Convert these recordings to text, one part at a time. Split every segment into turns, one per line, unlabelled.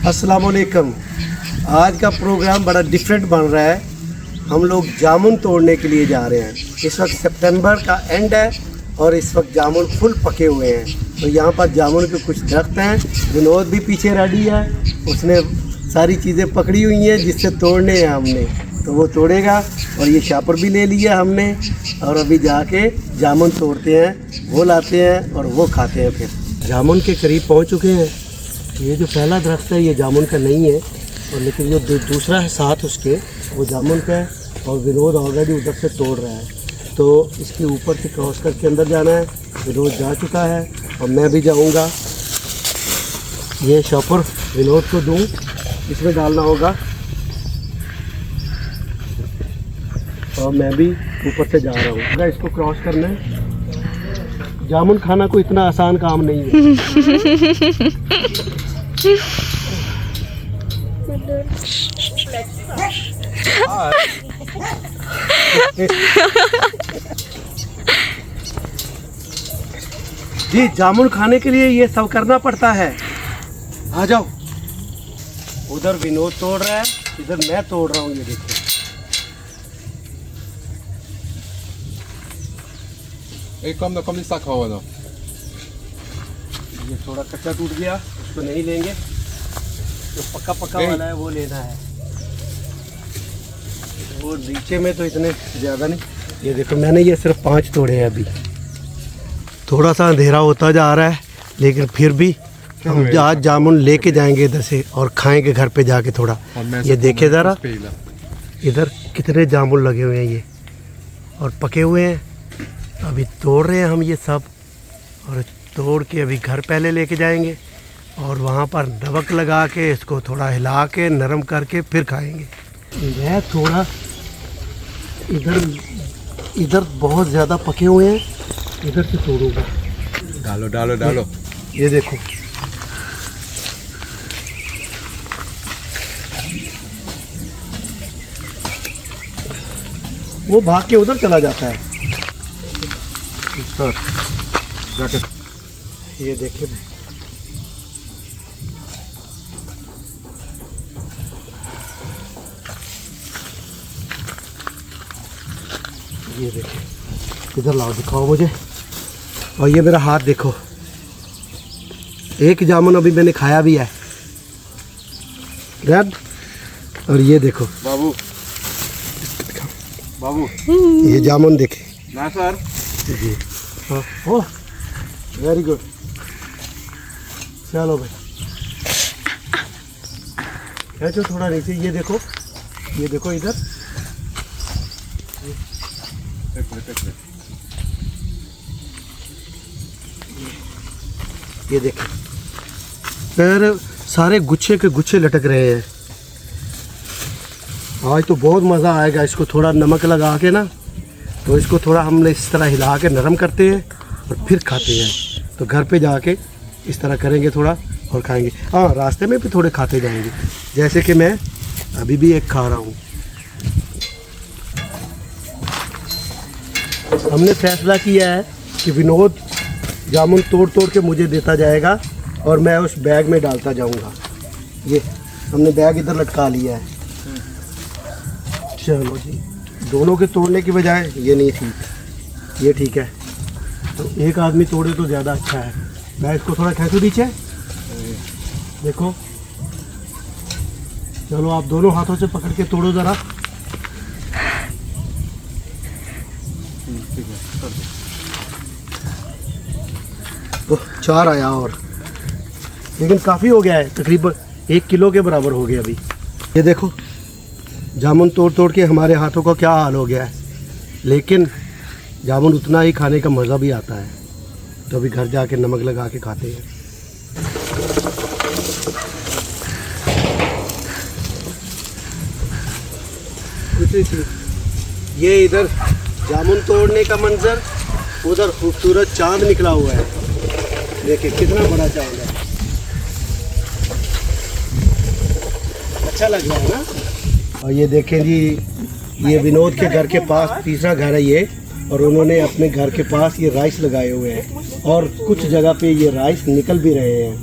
अस्सलाम वालेकुम। आज का प्रोग्राम बड़ा डिफरेंट बन रहा है। हम लोग जामुन तोड़ने के लिए जा रहे हैं। इस वक्त सितंबर का एंड है और इस वक्त जामुन फुल पके हुए हैं। तो यहाँ पर जामुन के कुछ दरख्त हैं। विनोद भी पीछे रेडी है, उसने सारी चीज़ें पकड़ी हुई हैं जिससे तोड़ने हैं हमने, तो वो तोड़ेगा। और ये शापर भी ले लिया हमने और अभी जाके जामुन तोड़ते हैं, वो लाते हैं और वो खाते हैं। फिर जामुन के करीब पहुँच चुके हैं। ये जो पहला दरख्त है ये जामुन का नहीं है, और लेकिन जो दूसरा है साथ उसके वो जामुन का है। और विनोद ऑलरेडी उधर से तोड़ रहा है, तो इसके ऊपर से क्रॉस करके अंदर जाना है। विनोद जा चुका है और मैं भी जाऊंगा। ये शॉपर विनोद को दूं, इसमें डालना होगा और मैं भी ऊपर से जा रहा हूँ। अगर इसको क्रॉस करना है, जामुन खाना कोई इतना आसान काम नहीं है। जी, जामुन खाने के लिए ये सब करना पड़ता है। आ जाओ। उधर विनोद तोड़ रहा है, इधर मैं तोड़ रहा हूँ। ये देखो,
Ik kwam die zak houden.
ये थोड़ा कच्चा टूट गया, उसको नहीं लेंगे। जो पक्का पक्का वाला है वो लेना है। वो नीचे में तो इतने ज़्यादा नहीं। ये देखो, मैंने ये सिर्फ 5 तोड़े हैं अभी। थोड़ा सा अंधेरा होता जा रहा है, लेकिन फिर भी हम आज जामुन लेके जाएंगे इधर से और खाएंगे घर पे जाके थोड़ा। ये देखे ज़रा, इधर कितने जामुन लगे हुए हैं ये, और पके हुए हैं। अभी तोड़ रहे हैं हम ये सब, और तोड़ के अभी घर पहले लेके जाएंगे और वहाँ पर नमक लगा के इसको थोड़ा हिला के नरम करके फिर खाएंगे। मैं थोड़ा इधर बहुत ज़्यादा पके हुए हैं, इधर से तोड़ूंगा।
डालो डालो डालो।
ये देखो, वो भाग के उधर चला जाता है। ये देखिए, ये देखिए, इधर लाओ, दिखाओ मुझे। और ये मेरा हाथ देखो, एक जामुन अभी मैंने खाया भी है रेड। और ये देखो
बाबू, बाबू
ये जामुन देखे
ना सर
जी। हाँ, ओह वेरी गुड। चलो भाई, खींचो थोड़ा नीचे। ये देखो, ये देखो इधर। ये देखें, फिर सारे गुच्छे के गुच्छे लटक रहे हैं। आज तो बहुत मज़ा आएगा। इसको थोड़ा नमक लगा के ना, तो इसको थोड़ा हमने इस तरह हिला के नरम करते हैं और फिर खाते हैं। तो घर पे जाके इस तरह करेंगे थोड़ा और खाएंगे। हाँ, रास्ते में भी थोड़े खाते जाएंगे, जैसे कि मैं अभी भी एक खा रहा हूँ। हमने फैसला किया है कि विनोद जामुन तोड़ तोड़ के मुझे देता जाएगा और मैं उस बैग में डालता जाऊंगा। ये हमने बैग इधर लटका लिया है। चलो जी, दोनों के तोड़ने की बजाय ये नहीं ठीक, ये ठीक है। तो एक आदमी तोड़े तो ज़्यादा अच्छा है। मैं इसको थोड़ा खींचूं नीचे, देखो। चलो, आप दोनों हाथों से पकड़ के तोड़ो ज़रा। तो 4 आया, और लेकिन काफ़ी हो गया है, तकरीबन 1 किलो के बराबर हो गया अभी। ये देखो, जामुन तोड़ तोड़ के हमारे हाथों का क्या हाल हो गया है। लेकिन जामुन उतना ही खाने का मज़ा भी आता है। तो अभी घर जाके नमक लगा के खाते हैं। ये इधर जामुन तोड़ने का मंजर, उधर खूबसूरत चांद निकला हुआ है। देखिए कितना बड़ा चांद है, अच्छा लग रहा है ना। और ये देखें जी, ये विनोद के घर के पास तीसरा घर है ये, और उन्होंने अपने घर के पास ये राइस लगाए हुए हैं और कुछ जगह पे ये राइस निकल भी रहे हैं।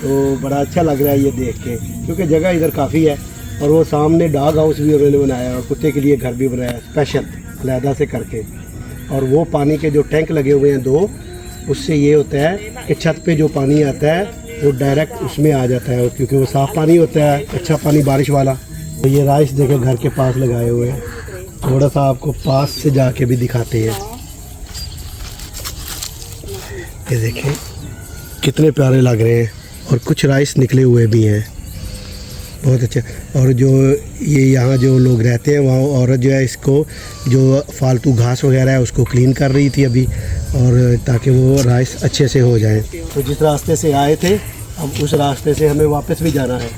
तो बड़ा अच्छा लग रहा है ये देख के, क्योंकि जगह इधर काफ़ी है। और वो सामने डॉग हाउस भी उन्होंने बनाया और कुत्ते के लिए घर भी बनाया स्पेशल अलहदा से करके। और वो पानी के जो टैंक लगे हुए हैं 2, उससे ये होता है कि छत पे जो पानी आता है वो डायरेक्ट उसमें आ जाता है, क्योंकि वो साफ़ पानी होता है, अच्छा पानी बारिश वाला। तो ये राइस देखे घर के पास लगाए हुए हैं, थोड़ा सा आपको पास से जाके भी दिखाते हैं। ये देखें कितने प्यारे लग रहे हैं और कुछ राइस निकले हुए भी हैं, बहुत अच्छे। और जो ये यहाँ जो लोग रहते हैं वहाँ औरत जो है इसको जो फालतू घास वगैरह है उसको क्लीन कर रही थी अभी, और ताकि वो राइस अच्छे से हो जाए। तो जिस रास्ते से आए थे अब उस रास्ते से हमें वापस भी जाना है।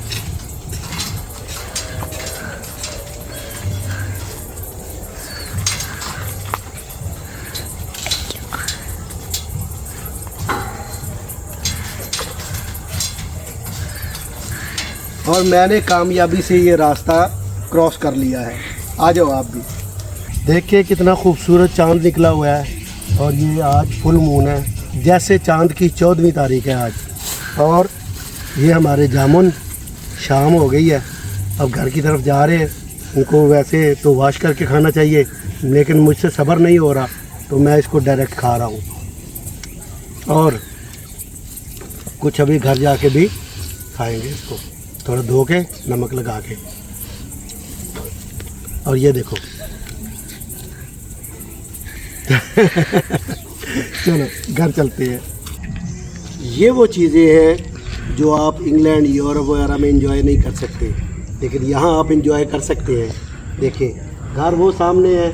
और मैंने कामयाबी से ये रास्ता क्रॉस कर लिया है। आ जाओ आप भी। देखिए कितना खूबसूरत चांद निकला हुआ है, और ये आज फुल मून है, जैसे चांद की 14वीं तारीख है आज। और ये हमारे जामुन शाम हो गई है, अब घर की तरफ जा रहे हैं। उनको वैसे तो वॉश करके खाना चाहिए, लेकिन मुझसे सब्र नहीं हो रहा, तो मैं इसको डायरेक्ट खा रहा हूँ। और कुछ अभी घर जाके भी खाएंगे इसको, थोड़ा धो के नमक लगा के। और ये देखो चलो घर चलते हैं। ये वो चीज़ें हैं जो आप इंग्लैंड यूरोप वगैरह में एंजॉय नहीं कर सकते, लेकिन यहाँ आप एंजॉय कर सकते हैं। देखिए घर वो सामने है,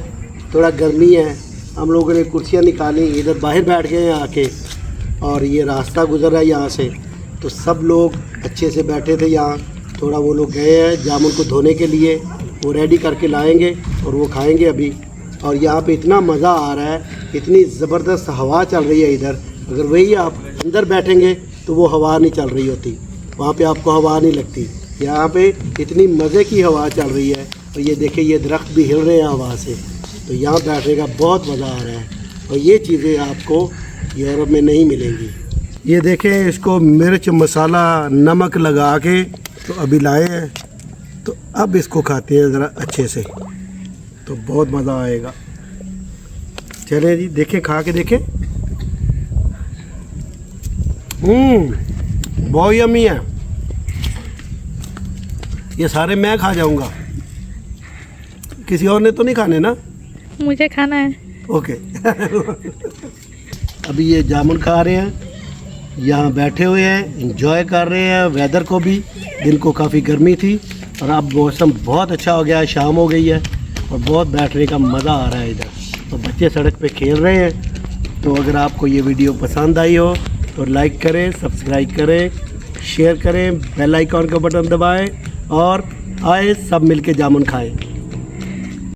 थोड़ा गर्मी है, हम लोगों ने कुर्सियाँ निकाली, इधर बाहर बैठ गए हैं आके। और ये रास्ता गुजर रहा है यहाँ से, तो सब लोग अच्छे से बैठे थे यहाँ। थोड़ा वो लोग गए हैं जामुन को धोने के लिए, वो रेडी करके लाएंगे और वो खाएंगे अभी। और यहाँ पे इतना मज़ा आ रहा है, इतनी ज़बरदस्त हवा चल रही है इधर। अगर वही आप अंदर बैठेंगे तो वो हवा नहीं चल रही होती, वहाँ पे आपको हवा नहीं लगती। यहाँ पे इतनी मज़े की हवा चल रही है। और ये देखिए ये दरख्त भी हिल रहे हैं हवा से, तो यहाँ बैठने का बहुत मज़ा आ रहा है। और ये चीज़ें आपको यूरोप में नहीं मिलेंगी। ये देखें इसको मिर्च मसाला नमक लगा के तो अभी लाए हैं, तो अब इसको खाते हैं ज़रा अच्छे से, तो बहुत मज़ा आएगा। चले जी देखें, खा के देखें। बहुत यम्मी है। ये सारे मैं खा जाऊंगा, किसी और ने तो नहीं खाने ना?
मुझे खाना है।
ओके अभी ये जामुन खा रहे हैं, यहाँ बैठे हुए हैं, एंजॉय कर रहे हैं वेदर को भी। दिन को काफ़ी गर्मी थी और अब मौसम बहुत अच्छा हो गया है, शाम हो गई है और बहुत बैठने का मज़ा आ रहा है इधर। तो बच्चे सड़क पे खेल रहे हैं। तो अगर आपको ये वीडियो पसंद आई हो तो लाइक करें, सब्सक्राइब करें, शेयर करें, बेल आइकॉन का बटन दबाएं और आए सब मिलके जामुन खाएं।